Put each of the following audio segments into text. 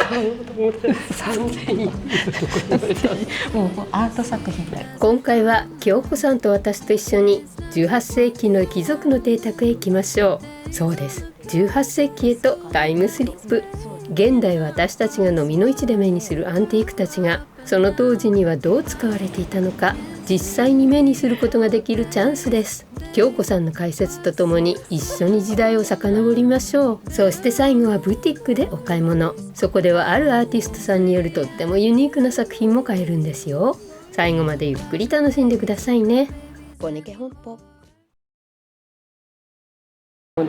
買おうと思って3000円もうアート作品だよ。今回は京子さんと私と一緒に18世紀の貴族の邸宅へ行きましょう。そうです、18世紀へとタイムスリップ。現代私たちが飲みの市で目にするアンティークたちがその当時にはどう使われていたのか、実際に目にすることができるチャンスです。京子さんの解説とともに一緒に時代を遡りましょう。そして最後はブティックでお買い物。そこではあるアーティストさんによるとってもユニークな作品も買えるんですよ。最後までゆっくり楽しんでくださいね。ボネケ本舗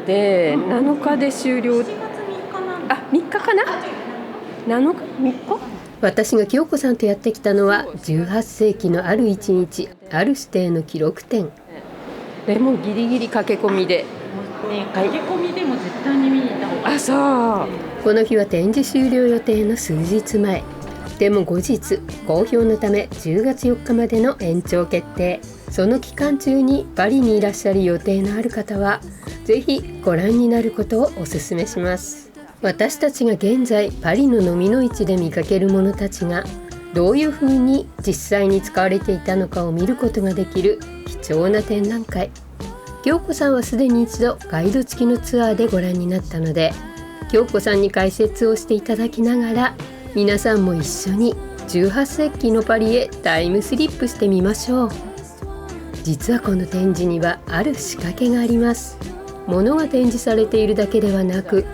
で7日で終了。あ、3日かな、7日3日。私が京子さんとやってきたのは18世紀のある一日、ある指定の記録展でもギリギリ駆け込みで、駆け込みでも絶対に見に行った方がいい。あ、そう。この日は展示終了予定の数日前でも後日好評のため10月4日までの延長決定。その期間中にパリにいらっしゃる予定のある方はぜひご覧になることをお勧めします。私たちが現在パリの飲みの市で見かけるものたちがどういうふうに実際に使われていたのかを見ることができる貴重な展覧会。京子さんはすでに一度ガイド付きのツアーでご覧になったので、京子さんに解説をしていただきながら皆さんも一緒に18世紀のパリへタイムスリップしてみましょう。実はこの展示にはある仕掛けがあります。物が展示されているだけではなく、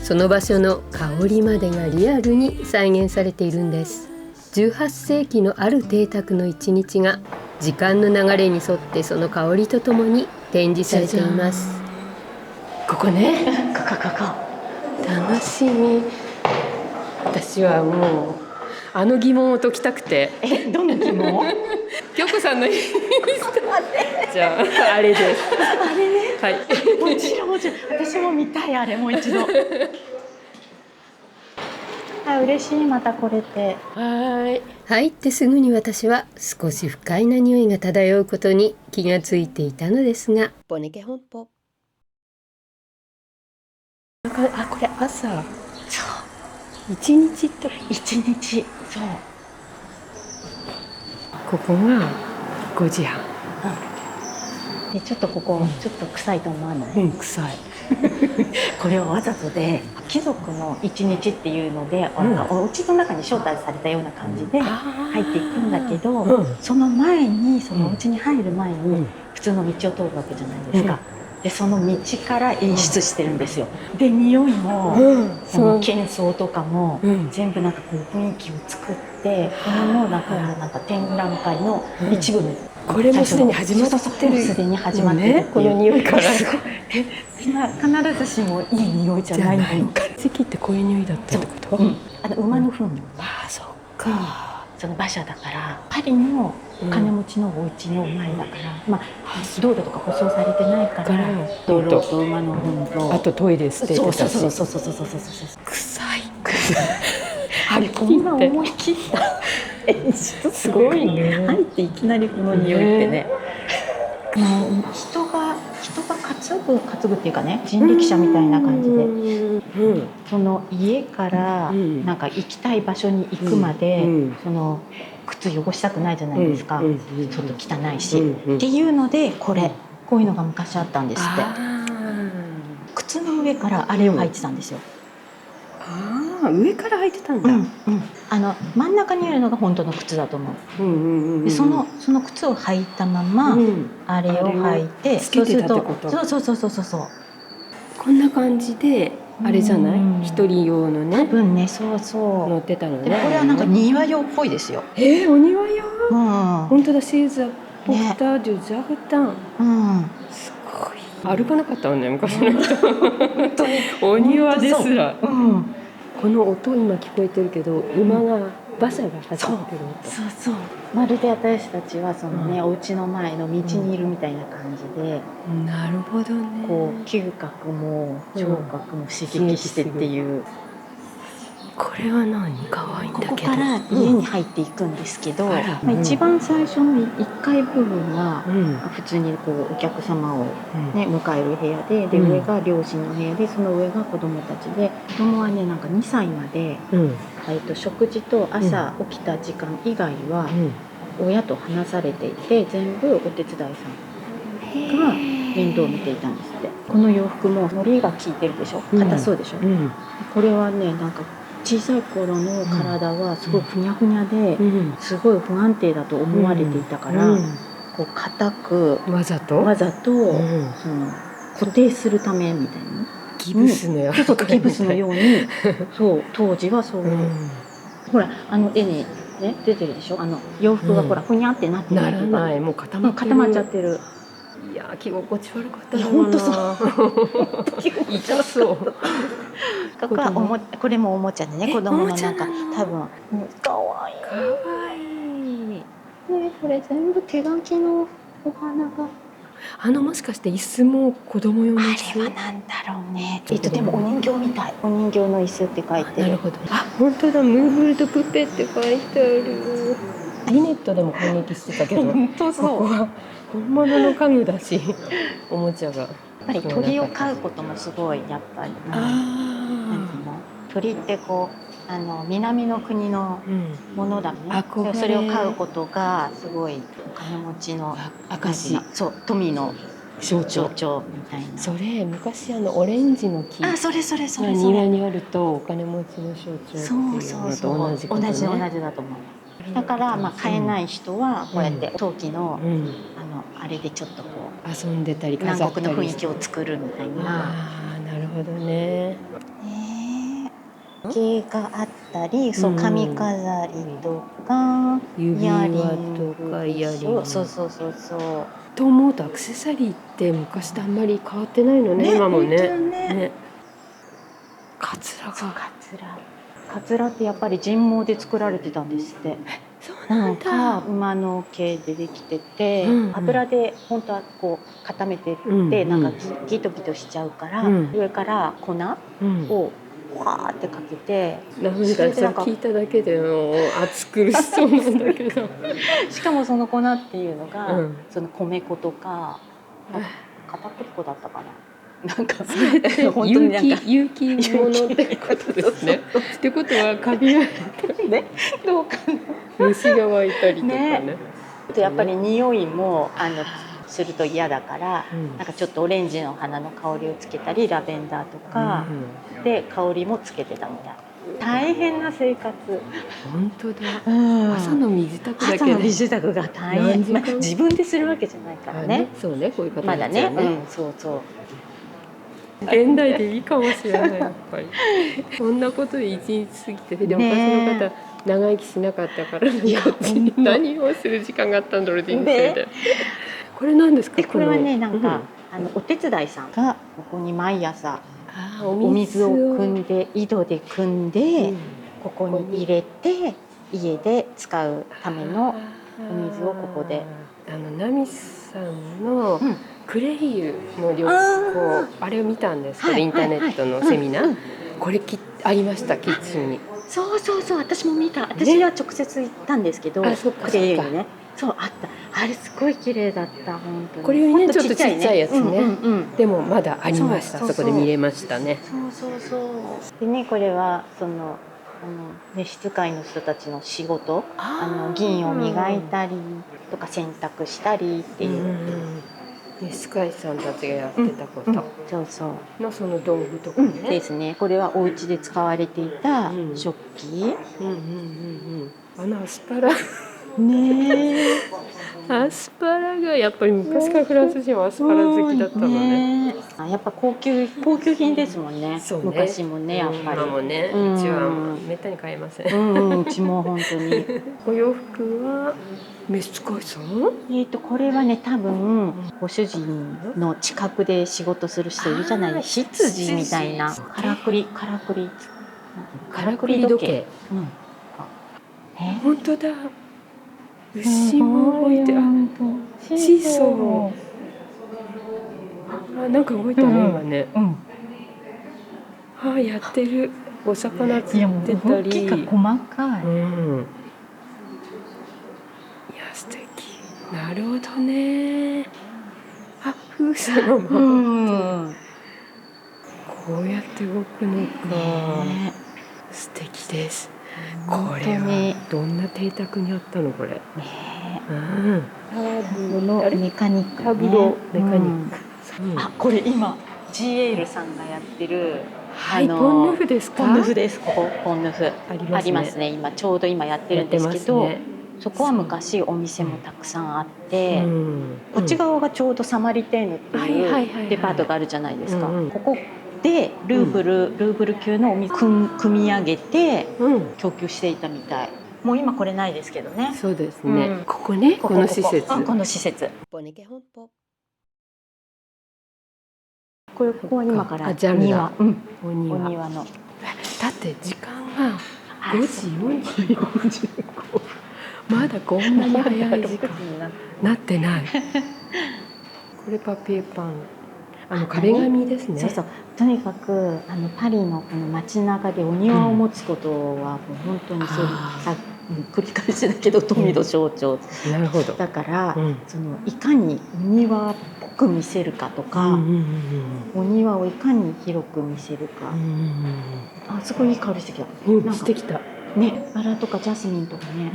その場所の香りまでがリアルに再現されているんです。18世紀のある邸宅の一日が時間の流れに沿ってその香りとともに展示されています。ここね、こ楽しみ。私はもうあの疑問を解きたくて。どんな疑問？京子さんのインスタじゃああれです。あれね。はい。もちろん私も見たい、あれもう一度。あ、嬉しい。またこれって入ってすぐに私は少し不快な匂いが漂うことに気がついていたのですが、ボネケ本舗。あ、これ朝。そう一日と一日。そうここが5時半。でちょっとここ、ちょっと臭いと思わない？臭い。これはわざとで貴族の一日っていうので、お家の中に招待されたような感じで入っていくんだけど、その前にそのお家に入る前に普通の道を通るわけじゃないですか。でその道から演出してるんですよ。で匂いも、その喧騒とかも、全部なんかこう雰囲気を作って、これもだからなんか展覧会の一部の、これもすでに始まってる。すでに始まってる。この匂いから。すごい。必ずしもいい匂いじゃないのよ。席ってこういう匂いだったってこと？馬の糞。あ、そっか。その馬車だからパリのお金持ちのお家の前だから、道路とか舗装されてないから、道路と馬の糞と、あとトイレ捨ててたし。そう臭い。あれこんな思い切った演出すごいね。入っていきなりこの匂いってね。人が担ぐっていうかね、人力車みたいな感じで、その家からなんか行きたい場所に行くまで、その靴汚したくないじゃないですか、ちょっと汚いし、っていうのでこういうのが昔あったんですって。靴の上からあれを履いてたんですよ。上から履いてたんだ。真ん中にあるのが本当の靴だと思う。でその靴を履いたまま、あれを履いて、つけてたってこと？そうこんな感じであれじゃない？一人用のね。多分ね、そう乗ってたのね。でこれはなんか庭用っぽいですよ。お庭用？本当だ、シーザーポクタージュザフタン。すごい。歩かなかったわね、昔の人。本当にお庭ですら。この音今聞こえてるけど、馬車が走ってる音。そうまるで私たちはそのね、お家の前の道にいるみたいな感じで、なるほどね。こう嗅覚も聴覚も刺激してっていう。これは何可愛いんだけど。ここから家に入っていくんですけど、あら一番最初の1階部分はうん普通にこうお客様を、うんね、迎える部屋で、上が両親の部屋で、その上が子供たちで、子供はねなんか2歳まで、うん食事と朝起きた時間以外は親と話されていて、全部お手伝いさんが面倒を見ていたんですって。この洋服も糊が効いてるでしょ、硬そうでしょ、うんこれはねなんか小さい頃の体はすごいふにゃふにゃで、うんすごい不安定だと思われていたから、こう硬くわざとわざと、んその固定するためみたいな、ギブスのやちょっとギブスのようにそう当時はそう、ほら絵にね出てるでしょ、洋服がほらふにゃってなってならるっていうか、ない、もう固まってる。固まっちゃってる。いや着心地悪かったいやだろうな。ほんとそう痛そう。これもおもちゃでね、子供のなんか多分かわいい。かわいい。ね、これ全部手書きのお花が。もしかして椅子も子供用の椅子？あれはなんだろうね。でもお人形みたい。お人形の椅子って書いてる。なるほど。あ、本当だ。ムーブルドプペって書いてある。リネットでも攻撃してたけど、本当そう。ここは本物の家具だし、おもちゃが。やっぱり鳥を飼うこともすごいやっぱり。なんていうの？鳥ってこう南の国のものだね。それを飼うことがすごいお金持ちの証。そう、富の象徴みたいな。それ昔オレンジの木。それ庭にあるとお金持ちの象徴っていうのと同じことね。同じだと思う。だから買えない人はこうやって陶器のあれでちょっとこう遊んでたり飾ったり、南国の雰囲気を作るみたいな。なるほどね。時計があったり、そう髪飾りとか指輪とかイヤリング。そう。と思うとアクセサリーって昔とあんまり変わってないのね、今もね。カツラってやっぱり人毛で作られてたんですって。そうなんだ。馬の毛でできてて、油で本当はこう固めてってなんかギトギトしちゃうから、上から粉をわーってかけて、なんか聞いただけでも暑苦しそうなんだけどしかもその粉っていうのが、その米粉とか片栗粉だったかな。なんかそれって本当に有機物ってことですね。ってことはカビがね、どうかな。虫が湧いたりとかね。やっぱり匂いもすると嫌だから、なんかちょっとオレンジの花の香りをつけたりラベンダーとかで香りもつけてたみたい。大変な生活。本当だ。朝の身支度だけで。朝の身支度が大変。自分でするわけじゃないからね。そうね、こういう方まだね。そう。現代でいいかもしれないやっぱり。そんなことで一日過ぎてて、でも昔の方長生きしなかったから、何をする時間があったんだろうって人生で。これ何ですか？これはね、なんかお手伝いさんがここに毎朝お水を汲んで井戸で汲んでここに入れて家で使うためのお水をここで。ナミさんのクレイユの旅行、あれを見たんですけど、インターネットのセミナー、これありましたキッチンに。そう私も見た。私は直接行ったんですけど、クレイユにね、そうあった。あれすごい綺麗だった本当に。これよりねちょっとちっちゃいやつね。でもまだありました。そこで見れましたね。そう。でね、これはその召使いの人たちの仕事、銀を磨いたりとか洗濯したりっていう。召使いさんたちがやってたこと。そうのその道具とかね。ですね。これはお家で使われていた食器。アスパラ。ねアスパラがやっぱり昔からフランス人はアスパラ好きだったのね。やっぱ高級品ですもんね。昔もね、やっぱり。今もね、うちはめったに買えません。うちも本当に。お洋服は召使いさん？これはね、多分ご主人の近くで仕事する人いるじゃないですか。執事みたいなからくり時計。本当だ。牛も動いて、シーソー。なんか動いたね今ね。やってる。お魚釣いやもうってたり、動きが細かい。うん、いや素敵。なるほどね。あ、風車のままこうやって動くのか。ね、素敵です。こ本当れにはどんな邸宅にあったのこれ。ね、うん。このメカニックね。タブロメカニック。うんあ、これ今 GL さんがやってる、はいポンヌフですか。ポンヌフです。ここポンヌフありますね。今ちょうど今やってるんですけど、やってますね。そこは昔お店もたくさんあって、うん、こっち側がちょうどサマリテーヌっていうデパートがあるじゃないですか。ここでルーブル級のお店組み上げて供給していたみたい。もう今これないですけどね。そうですね。ここね、この施設。この施設。ここは今から庭、お庭の。だって時間が5時45。まだこんなに早い時間なってない。これパピエパン。壁紙ですね。そうそう。とにかくパリのこの街中でお庭を持つことはもう本当にそう繰り返しだけど富の象徴。なるほど。だからそのいかにお庭っぽく見せるかとか、お庭をいかに広く見せるか。あ、すごいいい香りしてきた。してきた。ね、バラとかジャスミンとかね。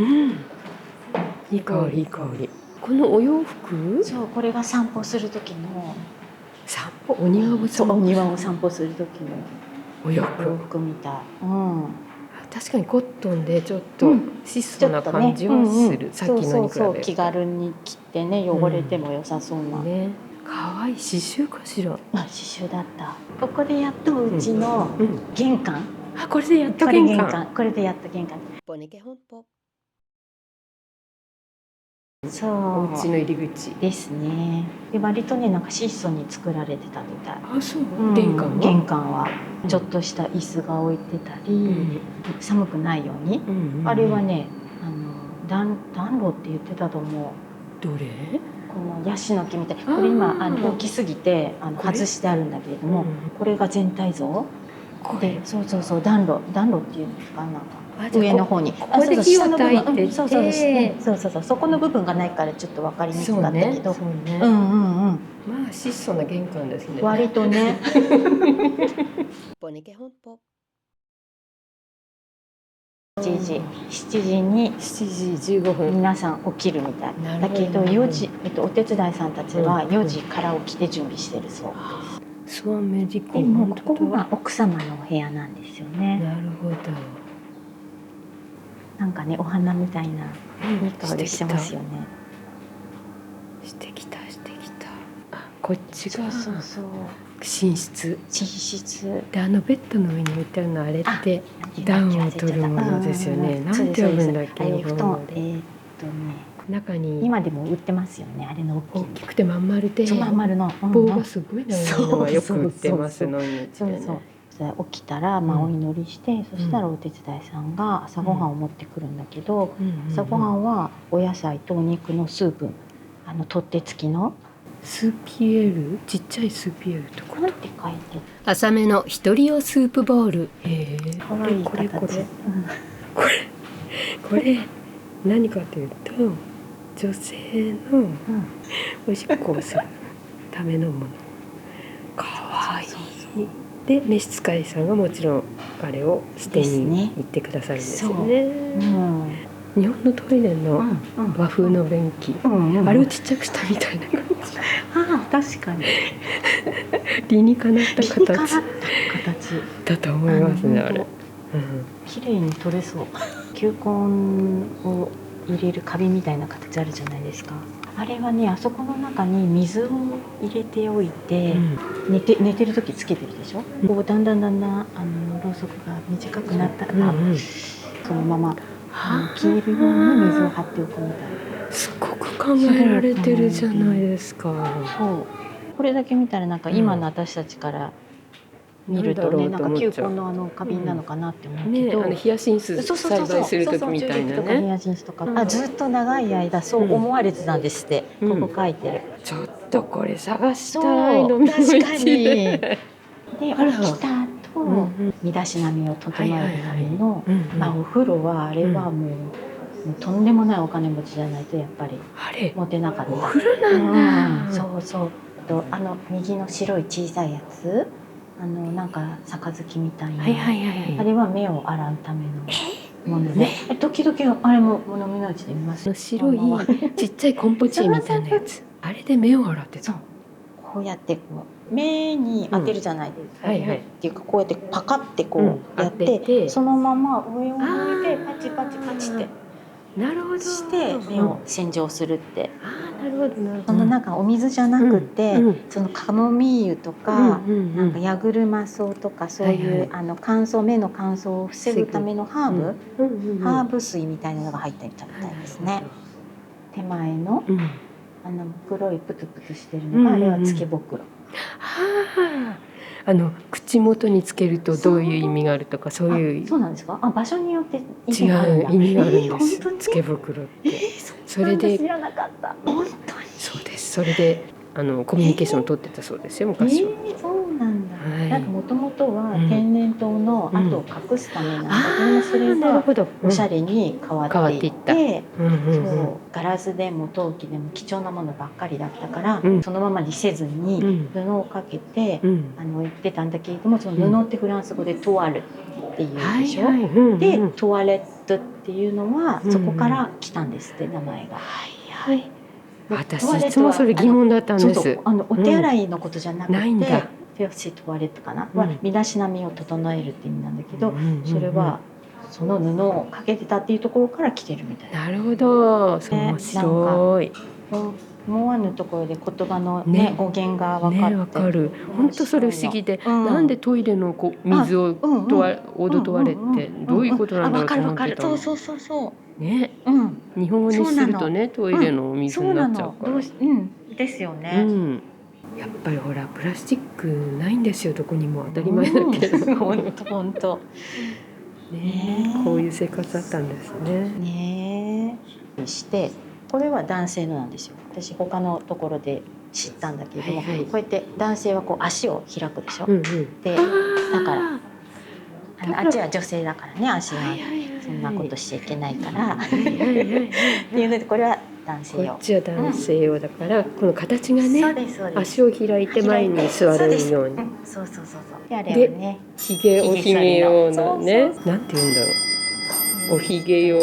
いい香りいい香り。このお洋服？そう、これが散歩する時の。散歩、お庭を散歩する時のお洋服みたい。確かにコットンでちょっと質素な感じはする。さっきのに比べると気軽に着てね、汚れても良さそうな。ね、可愛い刺繍かしら。刺繍だった。ここでやっとうちの玄関。あ、これでやっと玄関。これでやっと玄関。そう、お家の入り口ですね。で割とね、なんか質素に作られてたみたい。あ、そう。玄関はちょっとした椅子が置いてたり、寒くないように。あれはね、暖炉って言ってたと思う。どれ？このヤシの木みたい。これ今大きすぎて外してあるんだけれども、これが全体像。で、そう暖炉っていうんですか、なんか。上の方にここで火を焚いてて、そうそこの部分がないからちょっと分かりにくかったけど、まあ質素な玄関ですね。割とね。7時に15分皆さん起きるみたいだけど、4時、お手伝いさんたちは4時から起きて準備してるそうです。そうメディコ。でもここが奥様のお部屋なんですよね。なるほど。なんかね、お花みたいないい香りしてますよね。してきた。あ、こっちがそう寝室で、ベッドの上に置いてあるのあれって暖を取るものですよね。なんて呼ぶんだっけ、日本語で。中に今でも売ってますよね、あれの大きくてまん丸でまん丸の棒がすごい長いのがよく売ってますのに。起きたらお祈りして、そしたらお手伝いさんが朝ごはんを持ってくるんだけど、朝ごはんはお野菜とお肉のスープ、取っ手付きのスーピエール、ちっちゃいスーピエールとかなんて書いて、浅めの一人用スープボウル。かわいい形。これ何かというと、女性のおしっこをするためのもの。かわいい。で召使いさんがもちろんあれを捨てに行ってくださるんですよね。日本のトイレの和風の便器、あれをちっちゃくしたみたいな感じ。確かに理にかなった形だと思いますね。あれ綺麗に取れそう。球根を入れる花瓶みたいな形あるじゃないですか。あれはね、あそこの中に水を入れておいて、寝てる時つけてるでしょ。こうだんだんろうそくが短くなったら、そのまま消えるように水を張っておくみたいな。すごく考えられてるじゃないですか。そう、これだけ見たらなんか今の私たちから見るとね、なんか球根の花瓶なのかなって思うけど、ヒヤシンス栽培する時みたいなね。ヒヤシンスとか、ずっと長い間そう思われてたんですって。ここ書いてる。ちょっとこれ探したいの。確かに。で、起きた後身だしなみを整えるための、うんお風呂はあれはもうとんでもないお金持ちじゃないとやっぱりあれ持てなかった。お風呂なんだ、そうそう。右の白い小さいやつ、なんか杯みたいな、あれは目を洗うためのもので、時々あれも飲みのうちで見ます。白いちっちゃいコンポチみたいなやつ、あれで目を洗ってた。そう、こうやって目に当てるじゃないですか、っていうかこうやってパカってこうやって、そのまま上を向いてパチパチパチってなるほどして目を洗浄するって。なるほどなるほど。そのなんかお水じゃなくて、そのカモミーユとか、なんかヤグルマソウとかそういう乾燥、目の乾燥を防ぐためのハーブ水みたいなのが入っていたみたいですね。手前の黒いプツプツしてるのがあれはつけぼくろ。口元につけるとどういう意味があるとかそういう。そうなんですか。場所によって違う意味があるんです。つけぼくろって。それで知らなかった。本当に。そうです。それでコミュニケーションを取ってたそうですよ昔は。そうなんだ。なんかもともとは天然痘の跡を隠すためなんだけど、それがおしゃれに変わっていって、ガラスでも陶器でも貴重なものばっかりだったから、そのままにせずに布をかけて言ってたんだけれども、その布ってフランス語でトワルっていうでしょ。でトワレットっていうのはそこから来たんですって名前が。私いつもそれ疑問だったんです。お手洗いのことじゃなくて、フェオシトワレットかな、身だしなみを整えるって意味なんだけど、それはその布をかけてたっていうところから来てるみたいな。なるほど、面白い。思わぬところで言葉の語源が分かって、わかる。本当それ不思議で、なんでトイレの水をオードトワレってどういうことなんだろうと思ってたの。そうね、日本語にするとね、トイレのお水になっちゃうから。ですよね。やっぱりほらプラスチックないんですよ、どこにも。当たり前だけど。本当。ね、こういう生活だったんですね。ねえ。してこれは男性のなんですよ。私他のところで知ったんだけれども、こうやって男性はこう足を開くでしょ。で、だからあっちは女性だからね、足はそんなことしちゃいけないからっていうので、これは男性用。こっちは男性用だから、この形がね、足を開いて前に座れるように。そう。であれはね、おひげ用のね、なんて言うんだろう。おひげ用の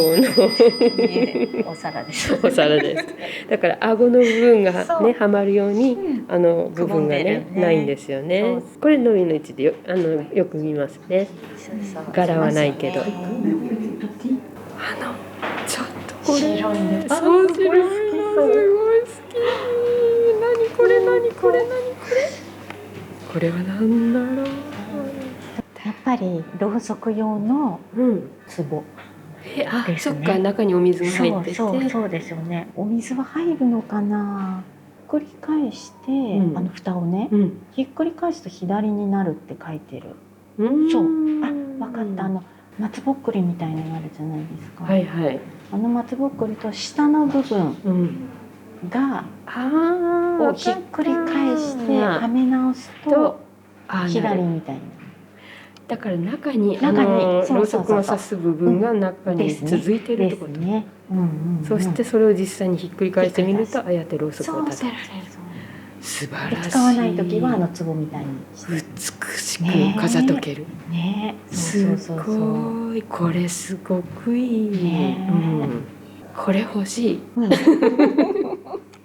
お皿です。お皿です。だから顎の部分がねはまるように部分がねないんですよね。これのみの位置でよく見ますね。柄はないけど。ちょっとこれ白いね。そう白いのすごい好き。何これ。これはなんだろう。やっぱりろうそく用の壺。そっか、中にお水が入ってて。そうですよね。お水は入るのかな。ひっくり返して、蓋をね、ひっくり返すと左になるって書いてる。そう、分かった。松ぼっくりみたいなのあるじゃないですか。松ぼっくりと下の部分がをひっくり返してはめ直すと左みたいな。だから中にろうそくを刺す部分が中に続いてるってことね。そしてそれを実際にひっくり返してみるとああやってろうそくを立てられる。素晴らしい。使わない時は壺みたいに美しく飾っとける。すごい。これすごくいい。これ欲しい。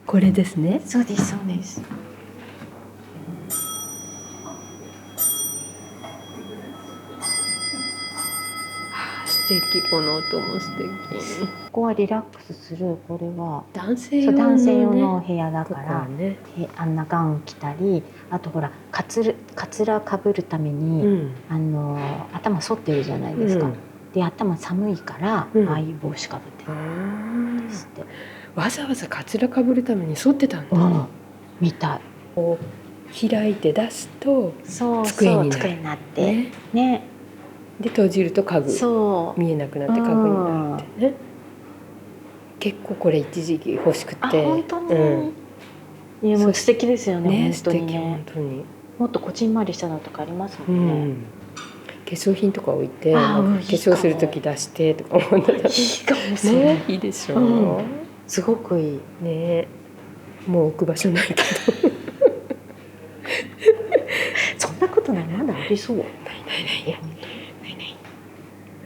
これですね。そうです。素敵、この音も素敵。ここはリラックスする。これは男性用の部屋だから、あんなガウン着たり、あとほらかつらかぶるために、頭反ってるじゃないですか。で頭寒いから、ああいう帽子かぶってるんですって。わざわざかつらかぶるために反ってたんだ。みたい。こう開いて出すと机になってね。で閉じると家具、見えなくなって家具になるってね。結構これ一時期欲しくて。本当に。いやもう素敵ですよね。素敵、本当に。もっとこじんまりしたのとかありますもんね。粧品とか置いて、あーなんか化粧する時出してとか思ってた。いいかもしれない、ね、いいでしょうんすごくいい。ね、もう置く場所ないけど。そんなことない、まだありそう。ない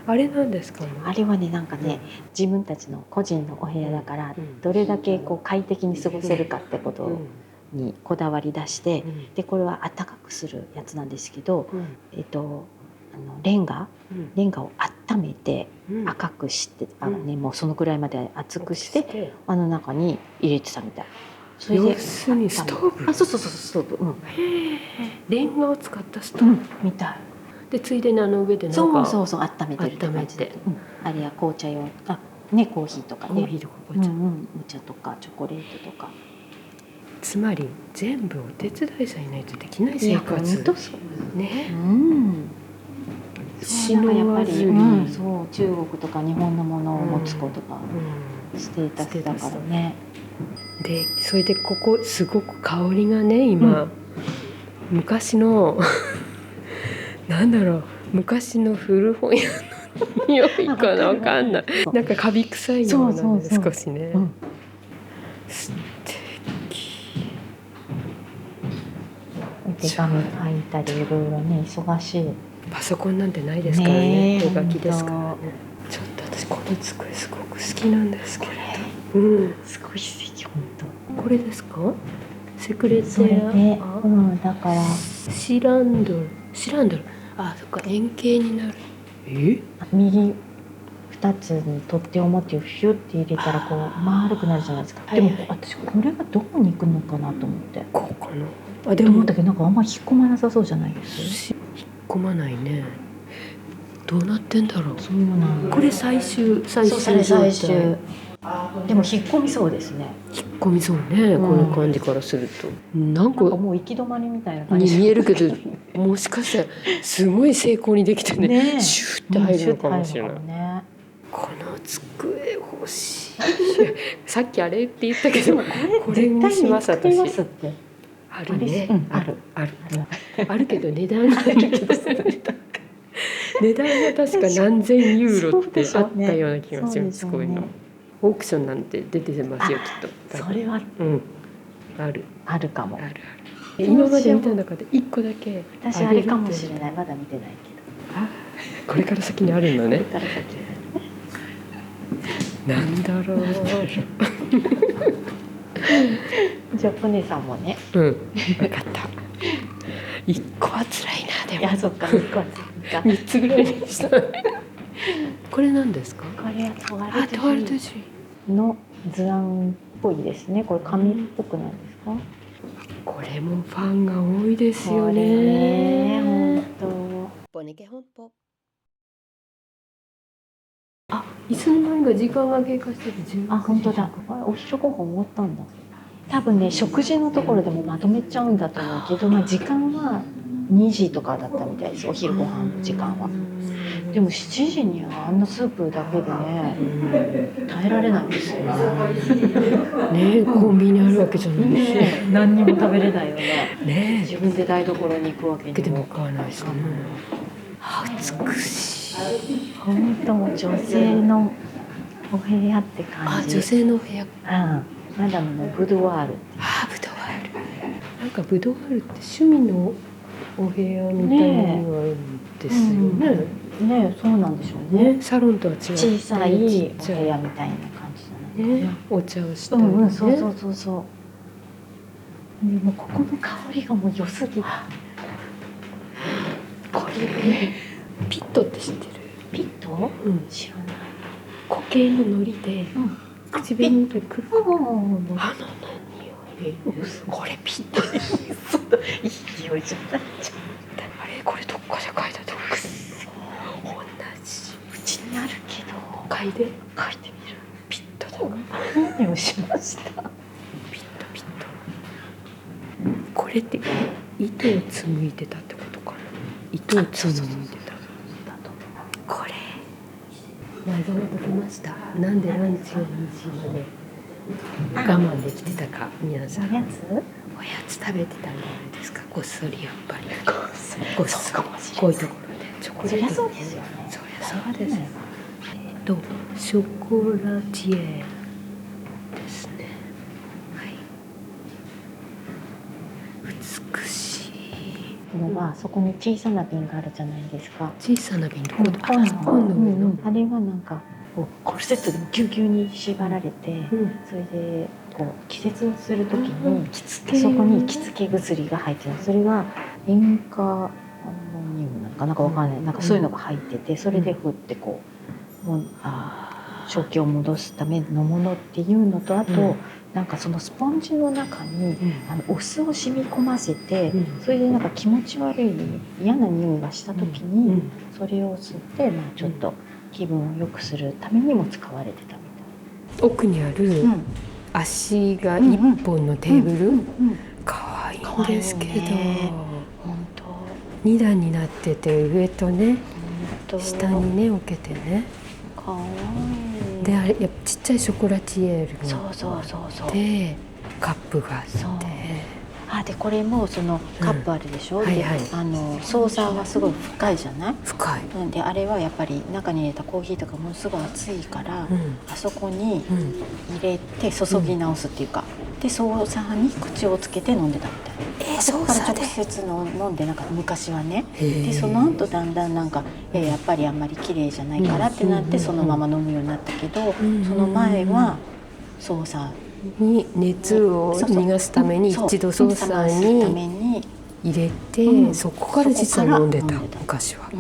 あれなんですかね。あれはね、なんかね、自分たちの個人のお部屋だから、うんどれだけこう快適に過ごせるかってことうんにこだわり出して、うんでこれは暖かくするやつなんですけど、うんレンガうんを温めてうん赤くして、うんもうそのくらいまで熱くしてて、あの中に入れてたみたい。それ要でするにストーブ。あ、そうストーブ、レンガを使ったストーブ、みたい。でついでにあの上でなんそうかそうそう、温めてるって感じで、あれや紅茶用、ね、コーヒーとかね、コーヒーとか紅茶、お茶とかチョコレートとか。つまり全部お手伝いさんいないとできない生いや活本当そうね。そうなんかやっぱり、死の輪そう中国とか日本のものを持つことがステータスだからね。でそれでここすごく香りがね今、昔のなんだろう、昔の古本屋の匂いかな、わかんない。なんかカビ臭いようなね、少しね。素敵。お手紙書いたりいろいろね、忙しい。パソコンなんてないですからね、手書きですからね本。ちょっと私この机すごく好きなんですけれ当ど、うん、すごい素敵本これですか？セクレ当。それテア、で、あだからシランドル、あ、そっか、円形になる。右2つに取っ手を持ってヒュッて入れたらこう丸くなるじゃないですか。はいはいでも私これがどこに行くのかなと思って。こうかな。あ、でもでもだけどなんかあんまり引っ込まなさそうじゃないです引っ込まないね。どうなってんだろう。そうなんこれ最終そうそれ状態最終。でも引っ込みそうですね。引っ込みそうね、この感じからすると。なんかもう行き止まりみたいな感にじ見えるけど、もしかしたらすごい成功にできてね、ねえシューって入るのかもしれない。ね。この机欲しい。さっきあれって言ったけど、これ絶対にます使います私。って。あるね、あるあるけど値段が値段が確か何千ユーロってあったような気がします。こういうのオークションなんて出てますよきっと。それはあるかも。今まで見た中で1個だけ。私あれかもしれない、まだ見てないけど。これから先にあるのね。これから先なんだろう。じゃあポネさんもね。分かった。1個は辛いな。でもいやそっか、1個は3つぐらいにした。これなんですか？これはトワあ、トワルトジュの図案っぽいですね。これ紙っぽくないですか？これもファンが多いですよこれね。本当。あ、いつの間にか時間が経過してて10あ、本当だ。お昼ご飯終わったんだ。多分ね、食事のところでもまとめちゃうんだと思うけど、時間は2時とかだったみたいです。お昼ご飯の時間は。でも7時にはあんなスープだけでね、耐えられないですよね。ね、コンビニあるわけじゃないし、何にも食べれないよね。ね、自分で台所に行くわけにもでも買わないしね。美しい。本当もう女性のお部屋って感あ、じ。女性のお部屋。マダムのブドワール。あ、ブドワール。なんかブドワールって趣味のお部屋みたいなのがあるんですよね。ね、そうなんでしょうね。サロンとは違う。小さいお部屋みたいな感じじゃないかな。お茶をしたりね。そう。でもここの香りがもう良すぎる。これピットって知ってる？ピット？知らない。固形の海苔で口紅でくる。あの匂い。これピット。いい匂いじゃない。あれこれどっかで嗅いだとくっそ同じ。うちにあるけど嗅いでみる。ピットだ。いい匂いしました。ピット。これって糸を紡いでたってことかな。糸を紡いでた。これ謎が解けました。なんでランチを2時まで我慢できてたか。皆さんおやつ食べてたんじゃないですか。こっそりやっぱり。こっそりそうかもしれない。こういうところでチョコクレート。そりゃそうですよね。そりゃそうです。ねショコラティエですね。はい。美しい。これはそこに小さな瓶があるじゃないですか。小さな瓶どこだ。本の本の上の。あれはなんかこうコルセットでもぎゅうぎゅうに縛られて、それでこう気絶をするときにそこに気付け薬が入ってる。それが塩化アンモニウムなのかなんかわかんない。なんかそういうのが入ってて、それでふってこう正気を戻すためのものっていうのと、あと、なんかそのスポンジの中に、お酢を染み込ませて、それでなんか気持ち悪い嫌な匂いがした時に、それを吸って、ちょっと気分を良くするためにも使われてたみたい。奥にある足が一本のテーブル、可愛いんですけど、本当2段になってて上とね下にね置けてね。かわいい。であれやっぱちっちゃいショコラティエールそうがそうそうそう。でカップがあってそうでこれもそのカップあるでしょ、で操作はすごい深いじゃない。深い。であれはやっぱり中に入れたコーヒーとかもすごい熱いから、あそこに入れて注ぎ直すっていうか、で操作に口をつけて飲んでたみたいな。そこから直接飲んでなんか昔はね。でその後だんだんなんかやっぱりあんまり綺麗じゃないからってなってそのまま飲むようになったけど、その前は操作に熱を逃がすために一度操作に入れて、そこから実は飲んでた昔は。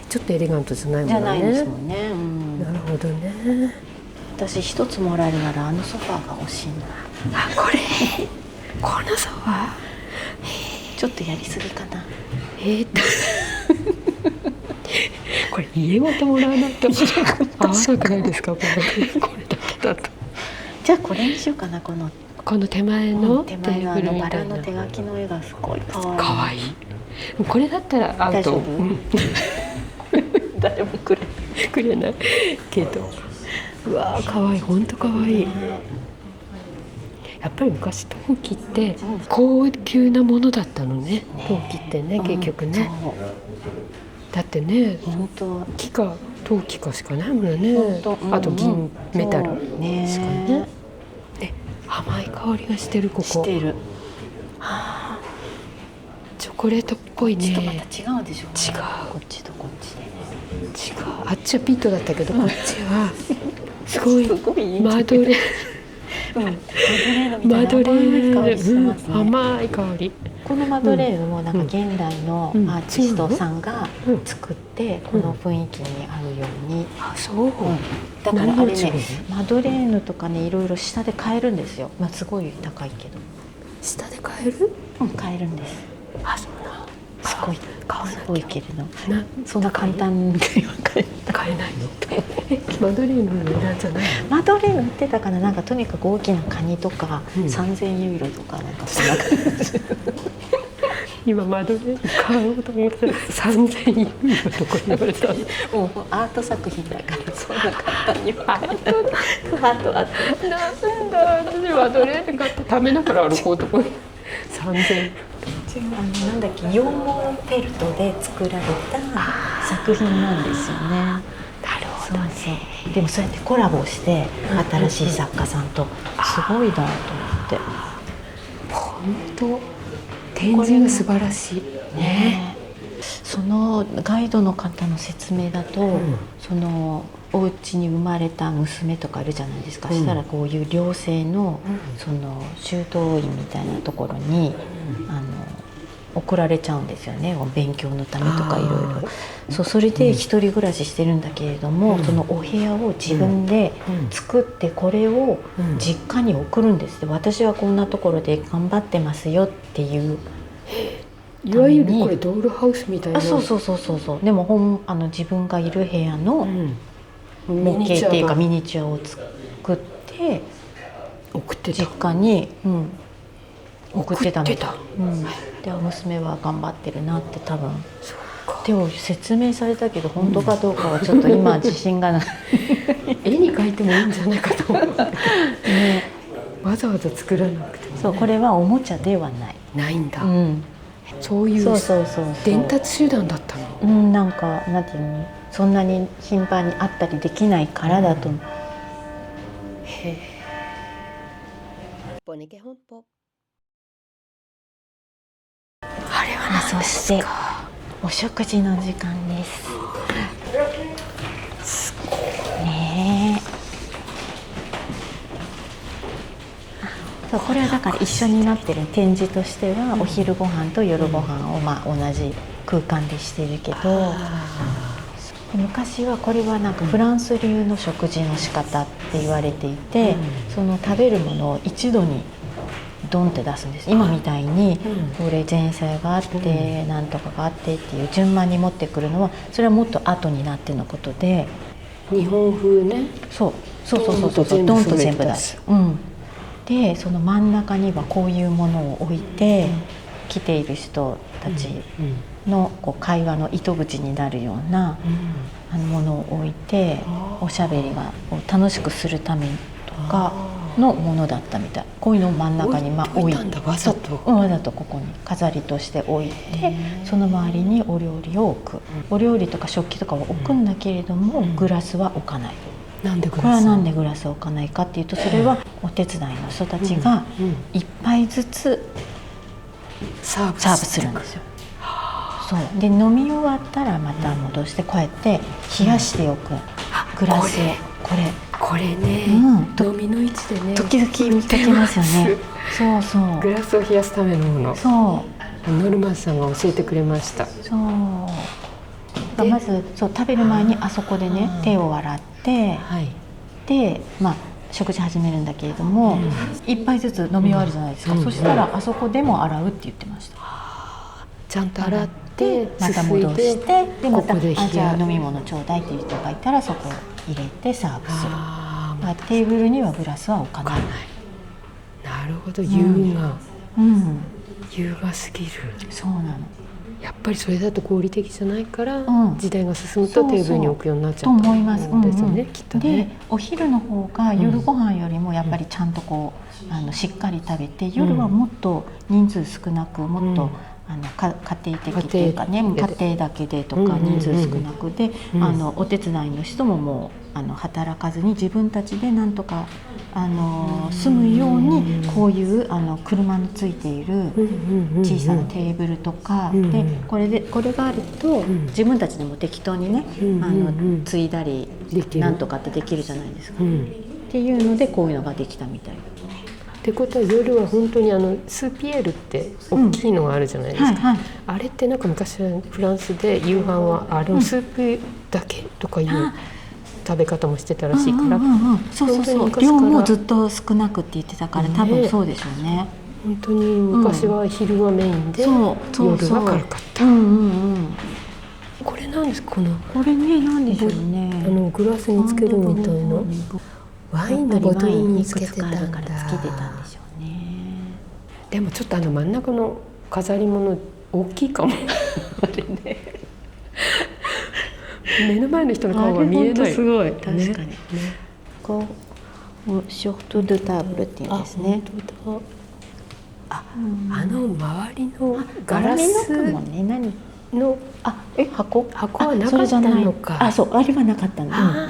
ちょっとエレガントじゃないもんね。じゃないですもんね。なるほどね。私一つもらえるならあのソファーが欲しいな。このソファーちょっとやりすぎかな。これ家ごともらわないと合わなくないですか？これだけだと。じゃあこれにしようかな。この手前のテーブルみたいなバラの手書きの絵がすごいかわいい。これだったらアウト。誰もくれないけど、うわーかわいい、本当かわいい。やっぱり昔陶器って高級なものだったのね。陶器ってね結局ね。だってね、陶器かしかないもんね。あと銀メタルしかね。甘い香りがしてるここ。してる。チョコレートっぽいね。ちょっとまた違うでしょ。違う。こっちとこっちでね。違う。あっちはピットだったけど、こっちはすごいマドレーヌ、甘い香り。このマドレーヌもなんか現代のアーティストさんが作ってこの雰囲気に合うように。だからあれね、マドレーヌとかねいろいろ下で買えるんですよ。すごい高いけど。下で買える？買えるんです。そうな。すごいけれど、そんな簡単には買えないの？マドレーヌの値段じゃないの？マドレーヌ売ってたかな。なんかとにかく大きなカニとか3000ユーロとかなんかそんな感じ。今マドレーヌ買おうと思ったら3000ユーロとか言われたの。もうアート作品だからそんな簡単には買えない。なんだ私マドレーヌ買って食べながら歩こうと思って3000。なんだっけ、羊毛フェルトで作られた作品なんですよね。なるほどね。そうでもそうやってコラボして新しい作家さんとすごいなと思って。本当展示が素晴らしいね。そのガイドの方の説明だと、そのお家に生まれた娘とかあるじゃないですか。したらこういう寮生のその修道院みたいなところに送られちゃうんですよね。勉強のためとかいろいろ。それで一人暮らししてるんだけれども、そのお部屋を自分で作ってこれを実家に送るんですって。私はこんなところで頑張ってますよっていう。いわゆるこれドールハウスみたいな。そう。でも自分がいる部屋の模型っていうかミニチュアを作って送ってた。実家に、送ってたみたい。で娘は頑張ってるなって多分。でも説明されたけど本当かどうかはちょっと今自信がない。絵に描いてもいいんじゃないかと思って、わざわざ作らなくても、そうこれはおもちゃではない。ないんだ。そういうそうそうそうそう伝達手段だったの。なんかなんていうの、そんなに頻繁に会ったりできないからだと思う。へえ。ボネケ本舗。あれは何ですか。お食事の時間です。すごいねえ。そう、これはだから一緒になってる展示としては、お昼ご飯と夜ご飯を同じ空間でしてるけど、昔はこれはなんかフランス流の食事の仕方って言われていて、その食べるものを一度にドンって出すんです。今みたいにこれ前菜があってなんとかがあってっていう順番に持ってくるのは、それはもっと後になってのことで、日本風ね。そうドンと全部出す。でその真ん中にはこういうものを置いて、来ている人たちのこう会話の糸口になるようなものを置いて、おしゃべりが楽しくするためとかのものだったみたい。こういうのを真ん中に置いて、わざとここに飾りとして置いて、その周りにお料理を置く。お料理とか食器とかは置くんだけれども、グラスは置かない。なんでこれはなんでグラスを置かないかっていうと、それはお手伝いの人たちが一杯ずつサーブするんですよ。そうで、飲み終わったらまた戻して、こうやって冷やしておくグラスを、これね、飲みの位置でね時々見かけますよね。そうそう、グラスを冷やすためのもの。そうノルマンさんが教えてくれました。そう、まず食べる前にあそこでね手を洗って、で食事始めるんだけれども、一杯ずつ飲み終わるじゃないですか。そしたらあそこでも洗うって言ってました。ちゃんと洗ってまた戻して、でまたじゃあ飲み物ちょうだいっていう人がいたら、そこを入れてサーブする。テーブルにはグラスは置かない。なるほど、優雅すぎる。そうなの。やっぱりそれだと合理的じゃないから、時代が進むとテーブルに置くようになっちゃったと思います。ですよね、きっとね。でお昼の方が夜ご飯よりもやっぱりちゃんとこうしっかり食べて、夜はもっと人数少なく、もっと家庭的っていうかね、家庭だけでとか人数少なくで、お手伝いの人ももう働かずに自分たちでなんとか住むように、こういう車のついている小さなテーブルとかで、これがあると自分たちでも適当にね継いだりなんとかってできるじゃないですか。っていうのでこういうのができたみたい。ってことは夜は本当にスーピエールって大きいのがあるじゃないですか。あれってなんか昔はフランスで夕飯はスープだけとかいう食べ方もしてたらしいから、量もずっと少なくって言ってたから、多分そうでしょうね。本当に昔は昼はメインで、夜は軽かった。これなんですか、これね、なんでしょうね。グラスにつけるみたいな。ワインのボトルにつけてたんだ。でもちょっと真ん中の飾り物大きいかも。あれね。目の前の人の顔が見えない。すごい、確かに。こうショートドタブルっていうんですね。周りのガラスの箱はなかったのか。そう、あれはなかったの。な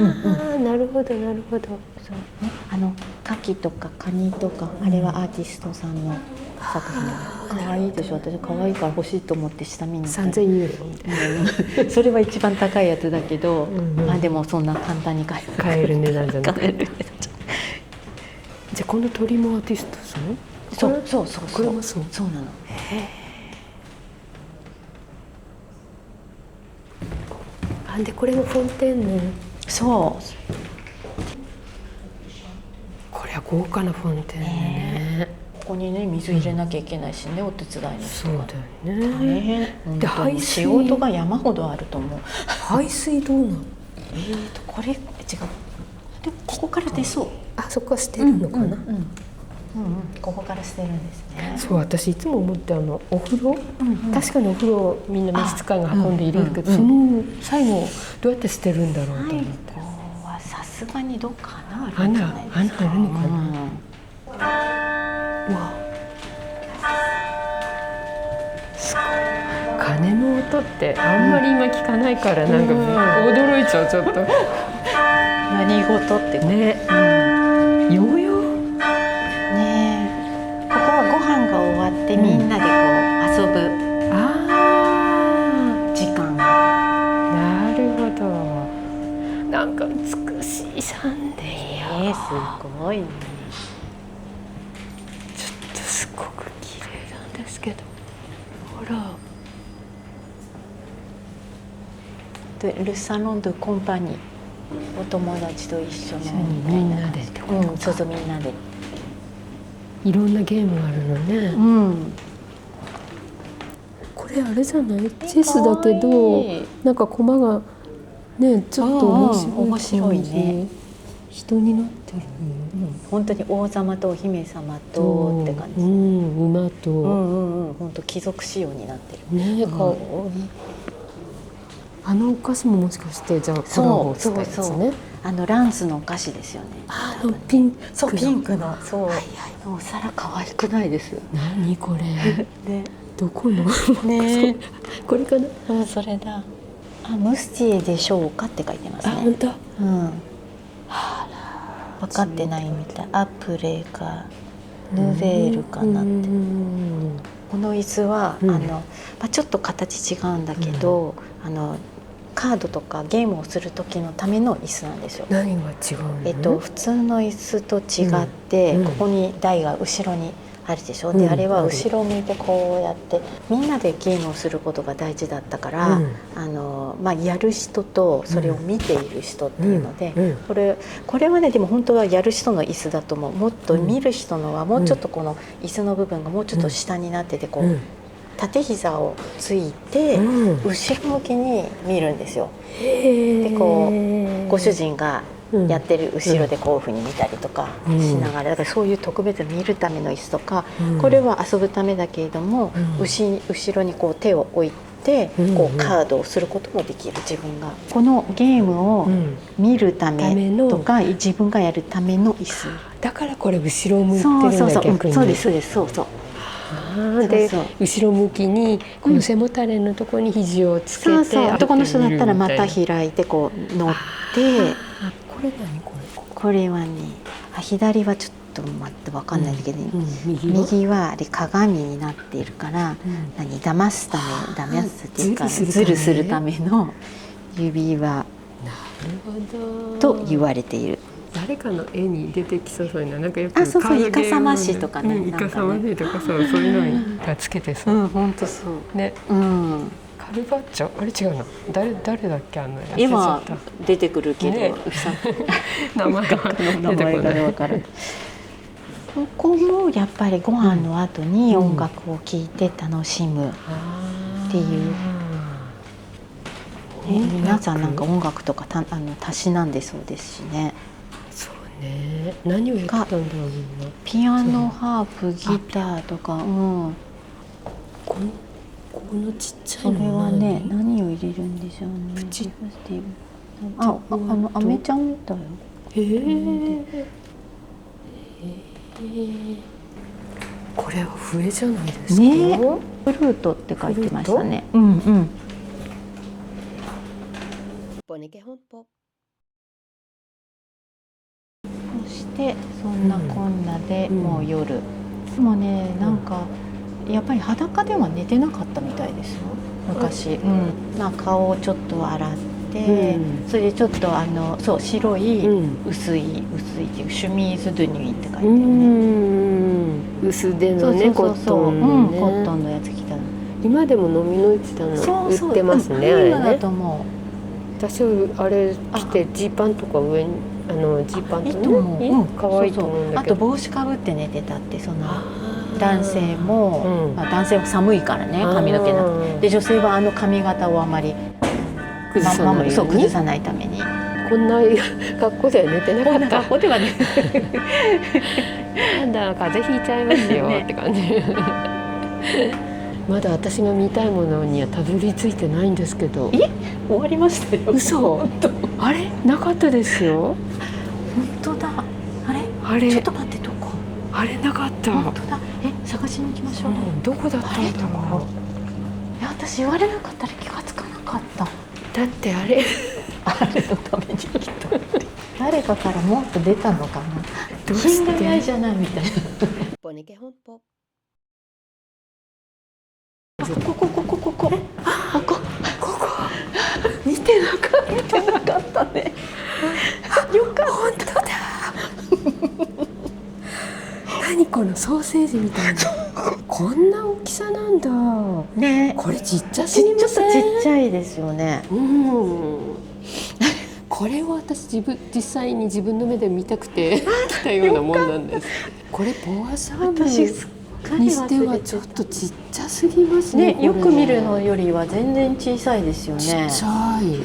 るほどなるほど。そうね、牡蠣とかカニとか、あれはアーティストさんの作品。可愛いでしょ。私可愛いから欲しいと思って下見に行った。3000ユーロみたいな。それは一番高いやつだけど、でもそんな簡単に買える値段じゃなくて。じゃあこの鳥もアーティストさん？そうこれもそうなの。でこれがフォンテーヌ。そう。これは豪華なフォンテーヌね。ここにね水入れなきゃいけないしね、お手伝いの人。そうだよね。で仕事が山ほどあると思う。排水どうなの？これ違う。でここから出そう。そこは捨てるのかな。ここから捨てるんですね。そう、私いつも思ってお風呂、確かにお風呂みんな召使いが運んでいるけど、その最後どうやって捨てるんだろうと思って。ここはさすがにどっか穴あるんじゃないですか。穴あるのかな。わあ、すごい。鐘の音ってあんまり今聞かないからなんか驚いちゃうちょっと。何事ってね、ヨーヨー。ねえ、ここはご飯が終わってみんなでこう遊ぶ時間。なるほど。なんか美しいサンデーや。すごいね。ちょっとすごく綺麗なんですけど。ほら。でルサロン・ド・コンパニー、お友達と一緒のみんなでってことか。そうそう、みんなで。いろんなゲームがあるのね。これあれじゃない？チェスだけど、なんか駒がね、ちょっと面白いね。人になってる。本当に王様とお姫様とって感じ。馬と。本当貴族仕様になってる。ね、かわいい。あのお菓子ももしかしてじゃあコラボしたやつね。ランスのお菓子ですよね。ピンク。そう、ピンクの。そう。お皿可愛くないです。何これ。ね。どこの？ね。これかな。それだ。ムスティエでしょうかって書いてますね。本当。分かってないみたい。アプレかヌベールかなって。この椅子はちょっと形違うんだけど、カードとかゲームをする時のための椅子なんですよ。何が違うの？普通の椅子と違って、ここに台が後ろにあるでしょ。で、あれは後ろを向いてこうやってみんなでゲームをすることが大事だったから、やる人とそれを見ている人っていうので、これはね、でも本当はやる人の椅子だと思う。もっと見る人のはもうちょっとこの椅子の部分がもうちょっと下になってて、こう縦膝をついて後ろ向きに見るんですよ。で、こうご主人がやってる後ろでこういうふうに見たりとかしながら、だからそういう特別見るための椅子とか、これは遊ぶためだけれども、後ろにこう手を置いてこうカードをすることもできる。自分がこのゲームを見るためとか自分がやるための椅子だから、これ後ろ向いてるんだ。逆に。そうですそうです。そうそう。で、後ろ向きにこの背もたれのところに肘をつけて、男の人だったらまた開いてこう乗って。これ何これ？これはね、左はちょっと待って分かんないんだけど、右はあれ鏡になっているから、騙すっていうかズルするための指輪と言われている。誰かの絵に出てきそうな、なんかよくそうイカサマシとかね、イカサマシとかそういうのがつけてそう。本当そうね。カルバッチョ、あれ違うの？誰だっけ、今出てくるけど、名前が分かる。ここもやっぱりご飯の後に音楽を聴いて楽しむっていう。皆さんなんか音楽とかたしなんでそうですしね。そうね。何をやったんだろうみんな。ピアノ、ハープ、ギターとか。このちっちゃいの。それはね、何を入れるんでしょうね。プチアメちゃんみたいよ。これは笛じゃないですか。ね、フルートって書いてましたね。そしてそんなこんなでもう夜。でもね、なんかやっぱり裸では寝てなかったみたいですよ、昔。顔をちょっと洗って、それでちょっとそう白い薄いっていうシュミーズ・ドゥニュイって書いてるね。薄手のね、コットンのやつ着たの。今でも飲みの市だの売ってますね。あれね。私あれ着てジーパンとか上にジーパンとね、可愛いと思うんだけど。あと帽子かぶって寝てたって、その男性も男性は寒いからね、髪の毛なで、女性は髪型をあまり崩さないために。こんな格好では寝てなかった。こんな格好ではね。なんだ、風邪ひいちゃいますよって感じ。まだ私が見たいものにはたどり着いてないんですけど。終わりましたよ。嘘。あれなかったですよ。本当だ。あれちょっと待って、どこ？あれなかった。本当だ。探しに行きましょう。どこだったんだろう。私私言われなかったら気がつかなかった。だってあれあれのためにきっと誰かからもっと出たのかな。どうして品がないじゃないみたいな。ポネケ本舗。ここ見てなかったね。よかった。本当だ。何このソーセージみたいな。こんな大きさなんだ。ね。これちっちゃすちょっとぎません？ちっちゃいですよね。これを私実際に自分の目で見たくて来たようなもんなんです。これポワシャーブ私すっかりにしては忘れてちょっとちっちゃすぎますね。ね、よく見るのよりは全然小さいですよね。ちっちゃい。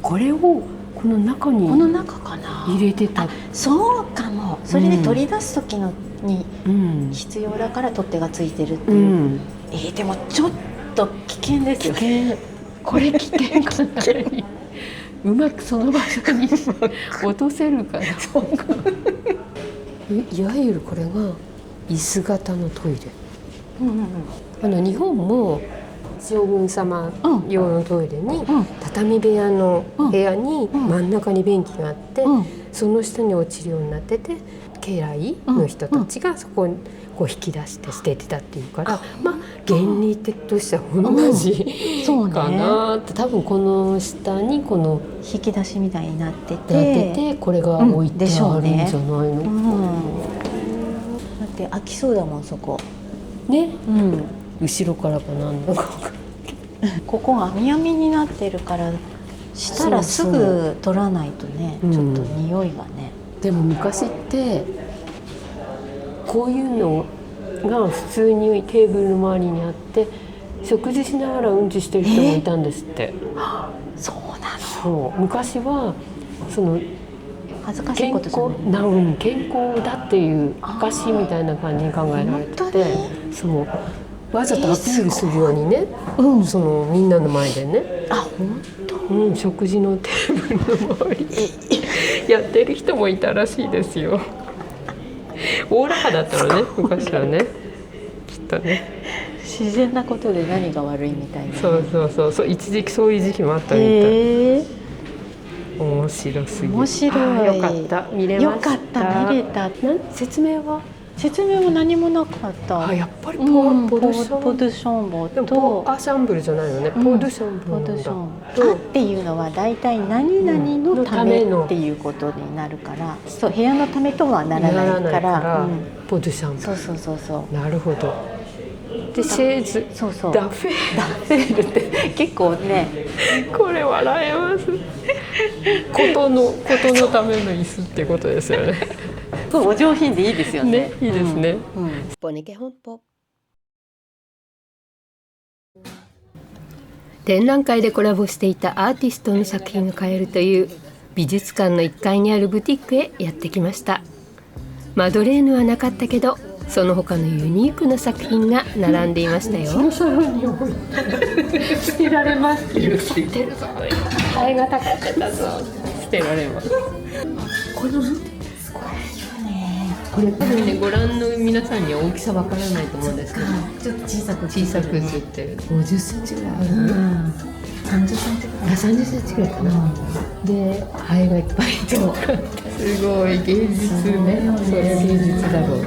これをこの中にこの中かな。入れてた。そうかも。それで取り出す時のに必要だから取っ手がついてるっていう。でもちょっと危険ですよ。危険。これ危険かな。うまくその場所に落とせるかな。いわゆるこれが椅子型のトイレ。日本も将軍様用のトイレに畳部屋の部屋に真ん中に便器があって、その下に落ちるようになってて、家来の人たちがそこにこう引き出して捨ててたっていうから、まあ原理としては同じかなって。多分この下にこの引き出しみたいになってて、これが置いてあるんじゃないの。だって開きそうだもんそこ。ね。後ろからかなんだか。ここ網網になってるからしたらすぐ取らないとね、ちょっと匂いがね。でも昔ってこういうのが普通にテーブルの周りにあって食事しながらうんちしてる人もいたんですって。そうなの。そう、昔はその恥ずかしいことじゃない。健康だっていう証みたいな感じに考えられてて、そうわざとアピールするようにね、そのみんなの前でね、本当、食事のテーブルの周りやってる人もいたらしいですよ。おおらかだったのね、昔はね、きっとね。自然なことで何が悪いみたいな。そう一時期そういう時期もあったみたい。面白すぎる。面白い。よかった、見れました。よかった、見れた。説明は何もなかった。やっぱりポドゥションボとアシャンブルじゃないよね。ポドゥションボとっていうのはだいたい何々のためっていうことになるから、そう部屋のためとはならないから、ポドゥシャンブル。そう。なるほど。でシェーズ、ダフェールって結構ね、これ笑えます。ことのための椅子ってことですよね。そう、お上品でいいですよね。いいですね。ポネケ本舗。展覧会でコラボしていたアーティストの作品が買えるという美術館の1階にあるブティックへやってきました。マドレーヌはなかったけど、その他のユニークな作品が並んでいましたよ。捨てられます。捨てるぞ。ハエがたかってたぞ。捨てられます。これ多分ね、ご覧の皆さんには大きさわからないと思うんですけど、ちょっと小さく写ってる。50センチぐらいある。30センチぐらい。30センチぐらいかな。で、ハエがいっぱいいて、すごい芸術ね。それ芸術だろうね。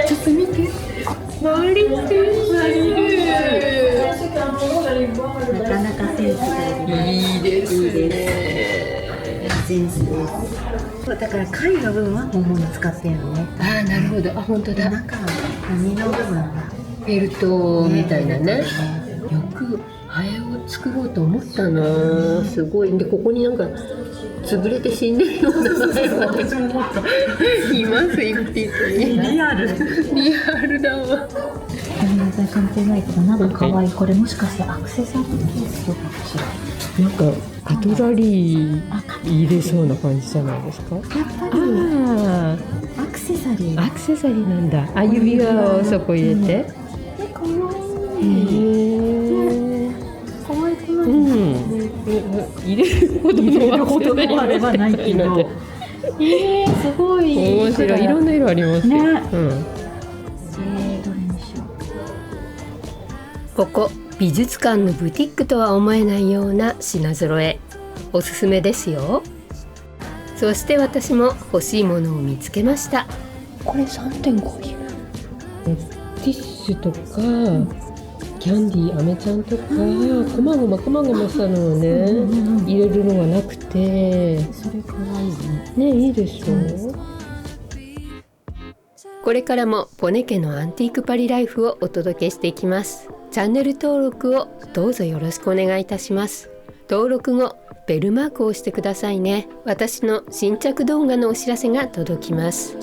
ちょっと見て。マリル。なかなかセンスがいいですね。センスです。だから貝の部分は本物使ってるのね。なるほど。本当だ。中は身の部分がフェルトみたいなね。よくハエを作ろうと思ったな。すごい。で、ここになんか潰れて死んでるようなハエを私も思った。います一匹に。リアルだわ。全然関係ないけど、なんか可愛い。これもしかしてアクセサリーケースとかかしら。なんかカトラリー入れそうな感じじゃないですか。やっぱりアクセサリーなんだ。指輪をそこ入れて。かわいい。かわいくない？入れるほどのあれはないけど。すごい面白い。いろんな色ありますね。どれにしよう。ここ美術館のブティックとは思えないような品揃え、おすすめですよ。そして私も欲しいものを見つけました。これ 3.5 ユーロ。ティッシュとか、キャンディー、アメちゃんとか、こまごましたのをね、入れるのがなくて、それかわいいね。ね、いいでしょ。これからもポネ家のアンティークパリライフをお届けしていきます。チャンネル登録をどうぞよろしくお願いいたします。登録後、ベルマークを押してくださいね。私の新着動画のお知らせが届きます。